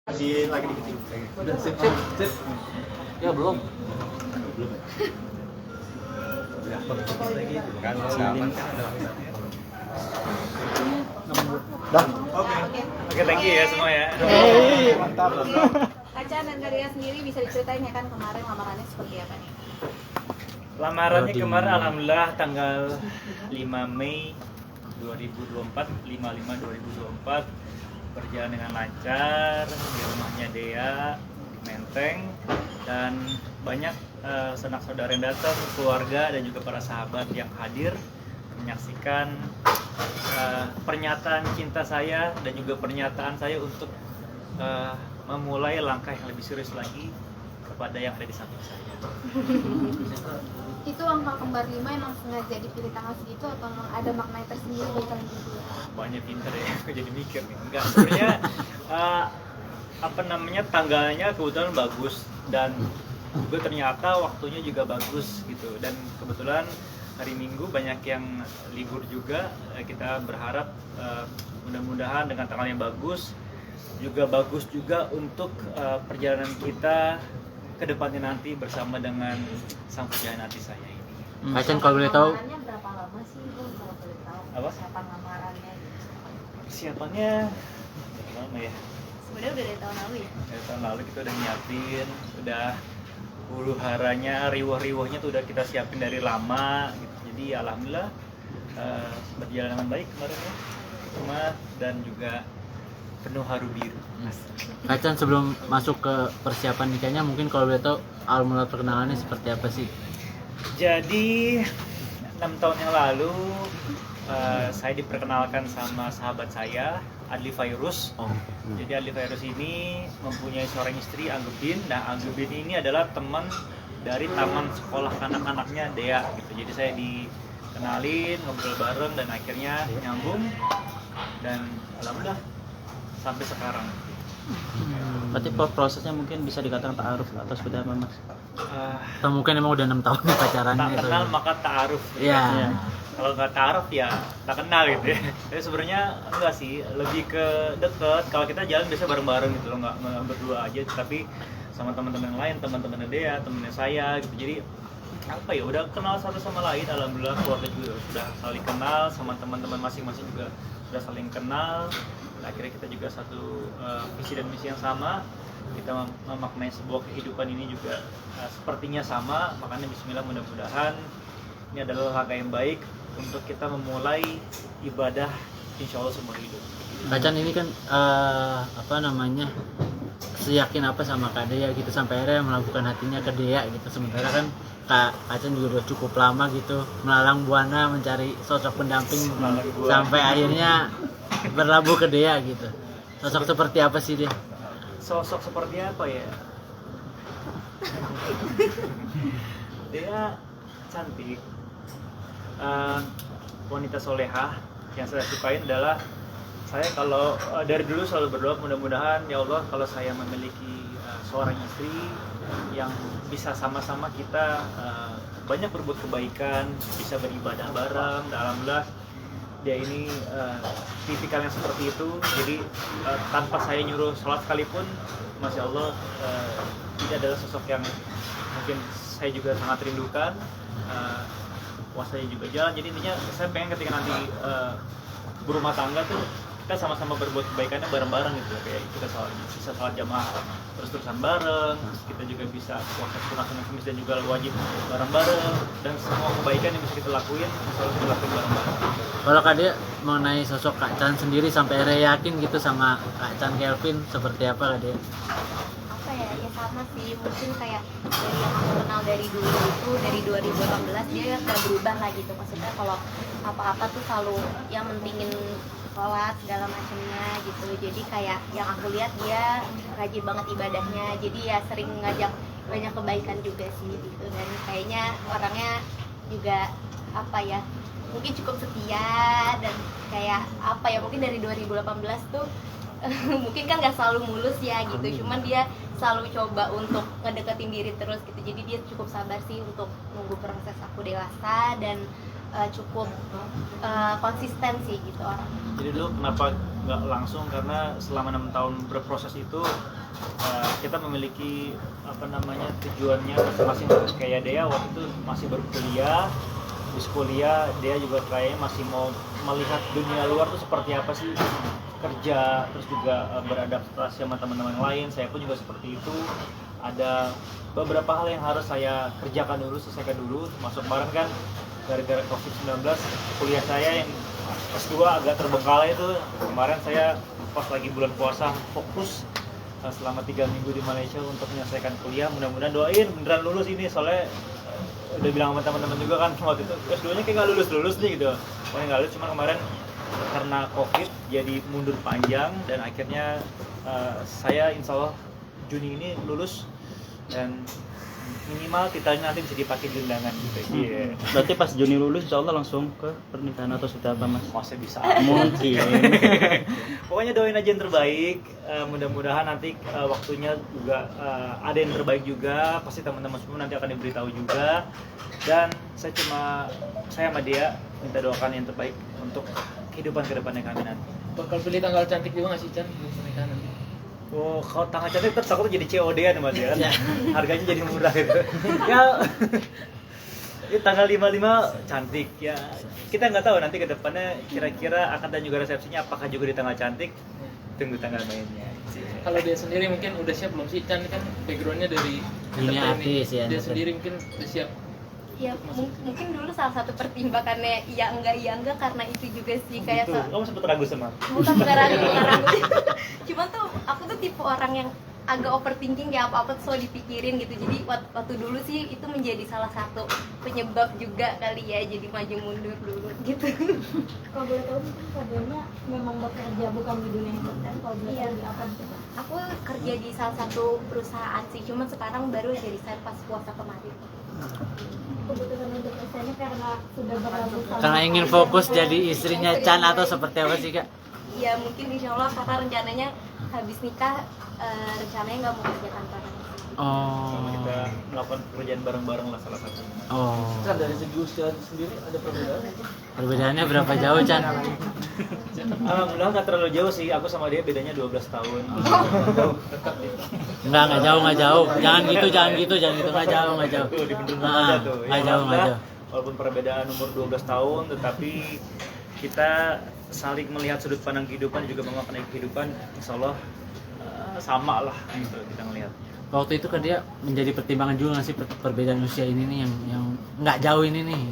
Masih lagi dikit. Udah sip. Ya belum. Udah lagi kan rekaman kan ada. Dah. Oke, thank you ya semua ya. Mantap. Acan dan Karia sendiri bisa diceritain ya kan kemarin lamarannya seperti apa nih? Lamarannya kemarin alhamdulillah tanggal 5 Mei 2024, 5/5/2024 berjalan dengan lancar di rumahnya Dea di Menteng, dan banyak sanak saudara yang datang, keluarga dan juga para sahabat yang hadir menyaksikan pernyataan cinta saya dan juga pernyataan saya untuk memulai langkah yang lebih serius lagi kepada yang ada di samping saya. Itu angka kembar 5 emang sengaja dipilih tanggal segitu atau emang ada makna tersendiri bagi kalian berdua? Banyak pinter ya, aku jadi mikir nih. Enggak, sebenarnya tanggalnya kebetulan bagus dan juga ternyata waktunya juga bagus gitu, dan kebetulan hari Minggu banyak yang libur juga. Kita berharap mudah-mudahan dengan tanggal yang bagus juga untuk perjalanan kita ke depannya nanti bersama dengan sang pejalan hati saya ini. Acan kalau boleh tahu Lamarannya berapa lama sih Bu kalau boleh tahu? Apa? Persiapan lamarannya gitu. Persiapannya berapa lama ya? Sebenarnya udah dari tahun lalu ya? Dari tahun lalu kita udah nyiapin, udah huru haranya, riwah-riwahnya tuh udah kita siapin dari lama gitu. Jadi alhamdulillah berjalan dengan baik kemarin ya, hikmah dan juga penuh haru biru. Acan sebelum masuk ke persiapan nikahnya, mungkin kalau boleh tahu awal mula perkenalannya seperti apa sih? Jadi 6 tahun yang lalu saya diperkenalkan sama sahabat saya, Adli Fairuz. Jadi Adli Fairuz ini mempunyai seorang istri, Anggebin. Nah, Anggebin ini adalah teman dari taman sekolah kanak-kanaknya Dea gitu. Jadi saya dikenalin, ngobrol bareng dan akhirnya nyambung, dan alhamdulillah sampai sekarang. Berarti prosesnya mungkin bisa dikatakan ta'aruf atau seperti apa, Mas? Ah, Atau mungkin emang udah 6 tahun nih pacarannya tak itu? kenal maka ta'aruf. Iya. Kalau nggak ta'aruf ya tak kenal gitu ya. Jadi sebenarnya enggak sih, lebih ke deket. Kalau kita jalan biasa bareng-bareng gitu loh, nggak berdua aja, tapi sama teman-teman yang lain, teman-teman Dea, temennya saya gitu. Jadi apa ya, udah kenal satu sama lain. Alhamdulillah keluarga juga sudah saling kenal, sama teman-teman masing-masing juga sudah saling kenal. Dan akhirnya kita juga satu visi dan misi yang sama. Kita memaknai sebuah kehidupan ini juga sepertinya sama. Makanya bismillah, mudah-mudahan ini adalah langkah yang baik untuk kita memulai ibadah insya Allah seumur hidup. Acan ini kan seyakin apa sama Kak Dea gitu sampai akhirnya melakukan hatinya ke Dea gitu. Sementara kan Kak Acan juga udah cukup lama gitu melalang buana mencari sosok pendamping sampai akhirnya berlabuh ke Dea gitu. Sosok seperti apa sih dia? Sosok seperti apa ya? Dia cantik, wanita solehah. Yang saya sukain adalah saya kalau dari dulu selalu berdoa, mudah-mudahan ya Allah kalau saya memiliki seorang istri yang bisa sama-sama kita banyak berbuat kebaikan, bisa beribadah bareng. Alhamdulillah dia ini tipikal yang seperti itu. Jadi tanpa saya nyuruh sholat sekalipun, masya Allah, ini adalah sosok yang mungkin saya juga sangat rindukan. Puasanya juga jalan. Jadi intinya saya pengen ketika nanti berumah tangga tuh kita sama-sama berbuat kebaikannya bareng-bareng gitu, kayak kita bisa sholat jamaah terus-terusan bareng, kita juga bisa puasa sunat Kamis dan juga wajib bareng-bareng, dan semua kebaikan yang bisa kita lakuin selalu kita lakuin bareng-bareng. Kalau Kak Dea mengenai sosok Kak Chan sendiri sampai akhirnya yakin gitu sama Kak Chan Kelvin seperti apa Kak Dea? Apa ya, ya sama sih, mungkin kayak dari yang aku kenal dari dulu itu, dari 2018 dia gak berubah lah gitu. Maksudnya kalau apa-apa tuh selalu yang mentingin sholat segala macamnya gitu. Jadi kayak yang aku lihat dia rajin banget ibadahnya, jadi ya sering ngajak banyak kebaikan juga sih gitu. Dan kayaknya orangnya juga apa ya, mungkin cukup setia, dan kayak apa ya, mungkin dari 2018 tuh mungkin kan nggak selalu mulus ya gitu, cuman dia selalu coba untuk ngedeketin diri terus gitu. Jadi dia cukup sabar sih untuk nunggu proses aku dewasa, dan cukup konsisten sih gitu orang. Jadi dulu kenapa nggak langsung karena selama 6 tahun berproses itu kita memiliki tujuannya masing-masing. Kayak Dea waktu itu masih berkuliah, habis kuliah dia juga kayaknya masih mau melihat dunia luar tuh seperti apa sih, kerja, terus juga beradaptasi sama teman-teman lain. Saya pun juga seperti itu. Ada beberapa hal yang harus saya kerjakan dulu, selesaikan dulu. Termasuk kemarin kan gara-gara COVID-19 kuliah saya yang S2 agak terbengkalai itu. Kemarin saya pas lagi bulan puasa fokus selama 3 minggu di Malaysia untuk menyelesaikan kuliah. Mudah-mudahan doain beneran lulus ini, soalnya udah bilang sama teman-teman juga kan waktu itu S2-nya kayak nggak lulus nih gitu. Pokoknya nggak lulus, cuman kemarin karena COVID jadi mundur panjang dan akhirnya saya insya Allah Juni ini lulus dan minimal kita nanti bisa dipakai di undangan gitu. Iya. Berarti pas Juni lulus insya Allah langsung ke pernikahan atau sudah apa mas? Masih bisa. Mungkin. Pokoknya doain aja yang terbaik. Mudah-mudahan nanti waktunya juga ada yang terbaik juga. Pasti teman-teman semua nanti akan diberitahu juga. Dan saya sama dia minta doakan yang terbaik untuk kehidupan kedepannya kami nanti. Bakal pilih tanggal cantik juga nggak sih Chan untuk pernikahan nanti? Oh, kalau tanggal cantik terus aku tuh jadi COD-an mas ya kan? Harganya jadi murah gitu. Ya, ini tanggal 55 cantik ya. Kita nggak tahu nanti ke depannya kira-kira akan dan juga resepsinya apakah juga di tanggal cantik. Tunggu tanggal mainnya. Kalau dia sendiri mungkin udah siap belum sih? Chan kan backgroundnya dari Dunia entertain nih. artis ya, Dia entertain. sendiri mungkin udah siap. Ya mungkin dulu salah satu pertimbangannya iya enggak karena itu juga sih kayak Gitu. Kamu sempet ragu sama? bukan ragu. Cuman tuh aku tuh tipe orang yang agak overthinking, ya apa-apa tuh selalu dipikirin gitu. Jadi waktu dulu sih itu menjadi salah satu penyebab juga kali ya, jadi maju mundur dulu gitu. Kalau boleh tahu mungkin kodenya memang bekerja bukan di dunia entertain, kalau boleh tahu di apa gitu? Aku kerja di salah satu perusahaan sih, cuman sekarang baru aja resign pas puasa kemarin. Kebutuhan untuk resign karena sudah berlalu sama Karena ingin fokus jadi istrinya Chan atau seperti apa sih kak? Ya mungkin insya Allah karena rencananya habis nikah rencananya nggak mau kerja kantoran. Sama kita Oh, melakukan pekerjaan bareng-bareng lah salah satu. oh. Chan dari segi usia sendiri ada perbedaan? Perbedaannya berapa jauh Chan? Alhamdulillah nggak terlalu jauh sih, aku sama dia bedanya 12 tahun. Dekat nih. Nggak jauh. Jangan gitu, nggak jauh. Tuh dibenerin aja tuh. Nggak Ya, jauh. alhamdulillah, walaupun perbedaan umur 12 tahun, tetapi kita saling melihat sudut pandang kehidupan juga memaknai kehidupan. Insya Allah sama lah gitu kita ngelihat. Waktu itu kan dia menjadi pertimbangan juga nggak sih perbedaan usia ini nih yang nggak jauh ini nih?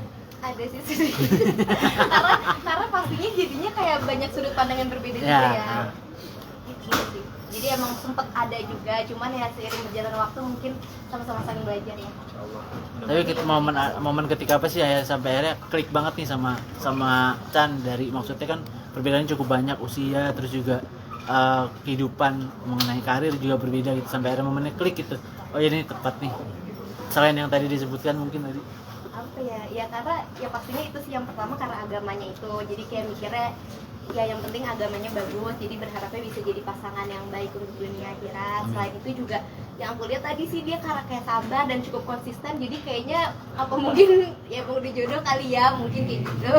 Ada sih sedikit. karena pastinya jadinya kayak banyak sudut pandang yang berbeda juga Ya. ya. Gitu sih. Jadi emang sempet ada juga, cuman ya seiring berjalan waktu mungkin sama-sama saling belajar ya. Insya Allah. Tapi momen ketika apa sih ya sampai akhirnya klik banget nih sama Chan, dari maksudnya kan perbedaannya cukup banyak usia, terus juga kehidupan mengenai karir juga berbeda gitu, sampai akhirnya momennya klik gitu. Oh ya ini tepat nih. Selain yang tadi disebutkan mungkin tadi. Apa ya karena ya pastinya itu sih yang pertama karena agamanya itu. Jadi kayak mikirnya ya yang penting agamanya bagus, jadi berharapnya bisa jadi pasangan yang baik untuk dunia akhirat. Selain itu juga yang aku lihat tadi sih dia kayak sabar dan cukup konsisten, jadi kayaknya apa mungkin ya udah jodoh kali ya, mungkin kayak gitu.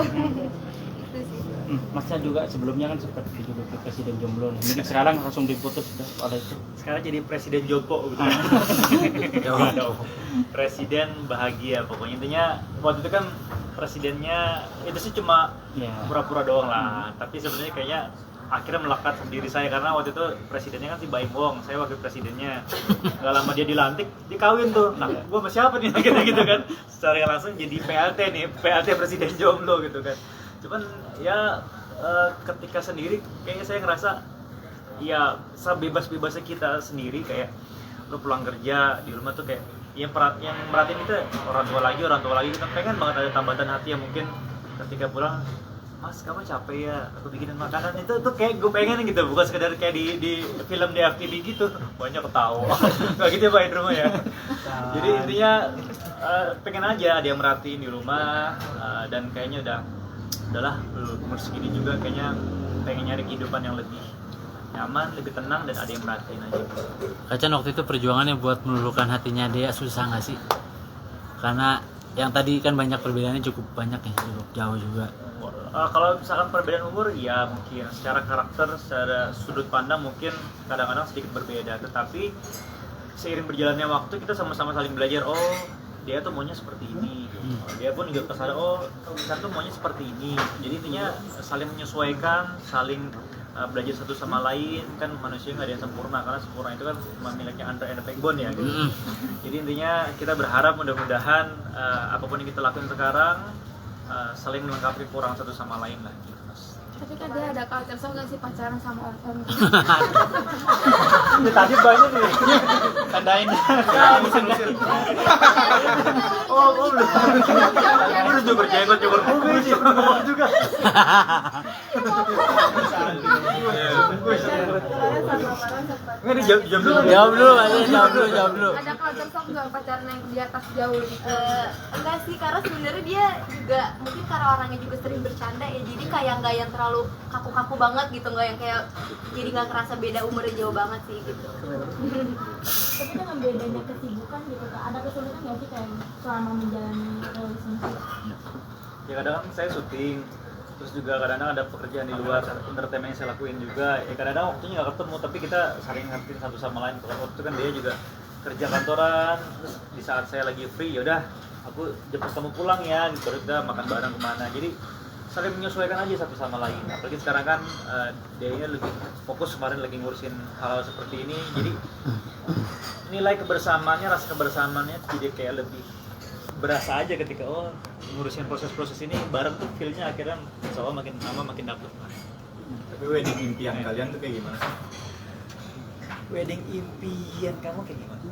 Itu sih. Masnya juga sebelumnya kan sempat jadi presiden jomblo nih. Mungkin sekarang langsung diputus sudah oleh itu. Sekarang jadi presiden Joko gitu. Presiden bahagia pokoknya, intinya waktu itu kan presidennya itu sih cuma Ya. pura-pura doang lah, tapi sebenarnya kayaknya akhirnya melekat sendiri saya karena waktu itu presidennya kan si Baim Wong, saya wakil presidennya. Gak lama dia dilantik, dikawin tuh. Nah, gua sama siapa nih gitu kan. Secara langsung jadi PLT nih, PLT presiden jomblo gitu kan. Cuman ya ketika sendiri kayaknya saya ngerasa ya sebebas-bebasnya kita sendiri, kayak lu pulang kerja di rumah tuh kayak yang merhatiin itu orang tua lagi kita pengen banget ada tambatan hati yang mungkin ketika pulang, Mas kamu capek ya aku bikinin makanan, itu tuh kayak gue pengen gitu, bukan sekedar kayak di film di FTV gitu banyak ketawa kayak gitu ya Pak di rumah ya. Jadi intinya pengen aja ada yang merhatiin di rumah, dan kayaknya udahlah umur segini juga kayaknya pengen nyari kehidupan yang lebih nyaman, lebih tenang, dan ada yang merhatiin aja. Kacan waktu itu perjuangannya buat meluluhkan hatinya dia susah nggak sih? Karena yang tadi kan banyak perbedaannya, cukup banyak ya, cukup jauh juga. Kalau misalkan perbedaan umur, ya mungkin secara karakter, secara sudut pandang mungkin kadang-kadang sedikit berbeda. Tetapi seiring berjalannya waktu kita sama-sama saling belajar. Oh, dia tuh maunya seperti ini. Dia pun juga kesadaran, oh, kita tuh maunya seperti ini. Jadi intinya saling menyesuaikan, saling belajar satu sama lain. Kan manusia nggak ada yang sempurna, karena sempurna itu kan memiliki under and backbone ya. Gitu. Jadi intinya kita berharap mudah-mudahan apapun yang kita lakukan sekarang saling melengkapi kurang satu sama lain lah gitu, Mas. Tapi kan dia ada culture shock nggak sih pacaran sama om-om gitu? Ini tadi banyak nih. Tandain. Oh, belum. Udah juga berjenggot juga juga. Nggak nih jam dulu. Jawab dulu, jawab dulu. Ada culture shock nggak pacaran yang di atas jauh gitu? Enggak sih, karena sebenarnya dia juga mungkin karena orangnya juga sering bercanda ya, jadi kayak nggak yang terlalu kaku-kaku banget gitu, nggak yang kayak jadi nggak kerasa beda umurnya jauh banget sih gitu. Tapi dengan bedanya kesibukan gitu Kak, ada kesulitan nggak sih kayak selama menjalani relationship? Ya kadang saya syuting, terus juga kadang-kadang ada pekerjaan di luar entertainment yang saya lakuin juga. Ya kadang-kadang waktunya nggak ketemu, tapi kita saling ngertiin satu sama lain. Kalau waktu itu kan dia juga kerja kantoran, terus di saat saya lagi free, yaudah aku jemput kamu pulang ya, gitu. Baru kita makan bareng kemana. Jadi saling menyesuaikan aja satu sama lain. Apalagi sekarang kan dia lebih fokus, kemarin lagi ngurusin hal-hal seperti ini. Jadi nilai kebersamaannya, rasa kebersamaannya jadi kayak lebih berasa aja ketika ngurusin proses-proses ini bareng tuh, feel-nya akhirnya insya Allah makin lama makin dapet. Tapi wedding impian kalian tuh kayak gimana? Wedding impian kamu kayak gimana?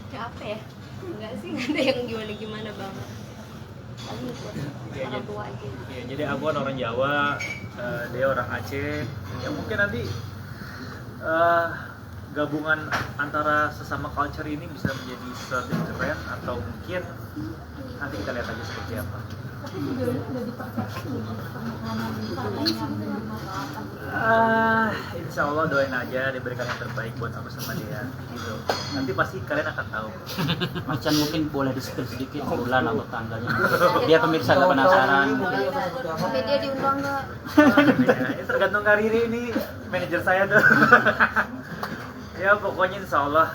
Kayak apa ya? Enggak sih, nggak ada yang gimana-gimana banget. Paling buat orang tua aja. Ya, jadi aku kan orang Jawa, dia orang Aceh. Ya mungkin nanti gabungan antara sesama culture ini bisa menjadi sesuatu yang keren, atau mungkin nanti kita lihat aja seperti apa. Tapi juga udah dipersiapkan gitu pernikahan yang dimasalahkan. Insya Allah doain aja diberikan yang terbaik buat aku sama dia gitu. Nanti pasti kalian akan tahu. Macan mungkin boleh di-spill sedikit bulan atau tanggalnya. Biar pemirsa nggak penasaran. Tapi dia diundang nggak? Ya, ini tergantung Kariri, ini manajer saya tuh. Ya pokoknya insya Allah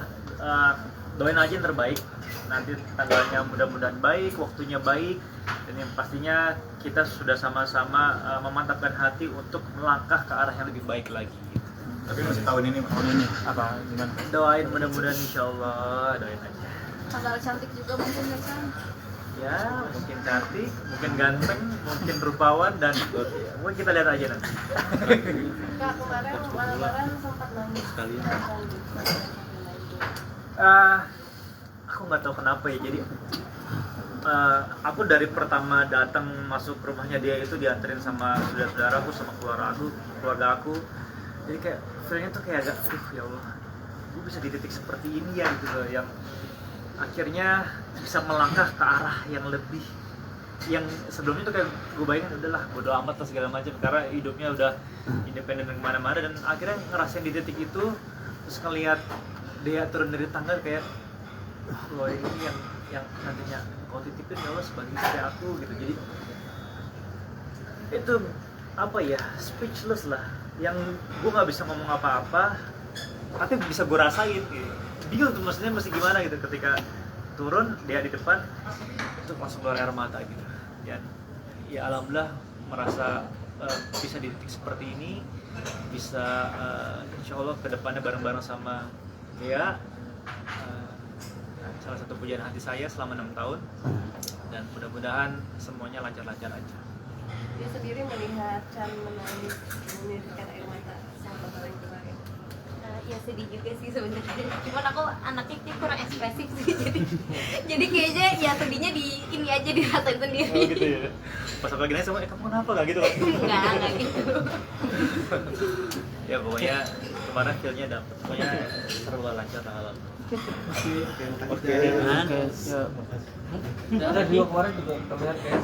doain aja yang terbaik. Nanti tanggalnya mudah-mudahan baik, waktunya baik, dan yang pastinya kita sudah sama-sama memantapkan hati untuk melangkah ke arah yang lebih baik lagi. Tapi masih tahun ini, Tahun ini apa gimana? Doain mudah-mudahan insya Allah, doain aja. Tanggal cantik juga mungkin ya kan? Ya mungkin cantik, mungkin ganteng, mungkin rupawan, dan mungkin kita lihat aja nanti. Kak, kemarin sempat nangis Sekalian. Aku nggak tahu kenapa ya, jadi aku dari pertama datang masuk rumahnya dia itu dianterin sama saudara-saudaraku, sama keluarga aku, jadi kayak feelnya tuh kayak agak ya Allah, gue bisa di titik seperti ini ya gitu loh, yang akhirnya bisa melangkah ke arah yang lebih, yang sebelumnya tuh kayak gue bayangin udahlah bodo amat lah segala macam karena hidupnya udah independen kemana-mana, dan akhirnya ngerasain di titik itu, terus ngelihat dia turun dari tangga kayak loh ini yang nantinya kau titipin ya Allah sebagai istri aku gitu. Jadi itu apa ya, speechless lah, yang gue nggak bisa ngomong apa-apa tapi bisa gue rasain gitu. Bingung tuh maksudnya mesti gimana gitu ketika turun dia di depan itu langsung keluar air mata gitu. Dan ya alhamdulillah merasa bisa di titik seperti ini, bisa insya Allah kedepannya bareng-bareng sama dia, salah satu pujian hati saya selama 6 tahun, dan mudah-mudahan semuanya lancar-lancar aja. Dia sendiri melihat Chan menangis menitikan air mata saat lebaran kemarin. Ya sedih juga sih sebenarnya. Cuman aku anaknya kayak kurang ekspresif sih, jadi kayaknya ya sedihnya di ini aja dirasain sendiri. Oh gitu ya. Pas aku lagi nanya sama kamu kenapa gak gitu kan? Enggak gitu. Ya pokoknya kemarin feel-nya dapet. Pokoknya seru lah, lancar tanggal lalu. Oke. Ada dua kemarin juga terlihat kayak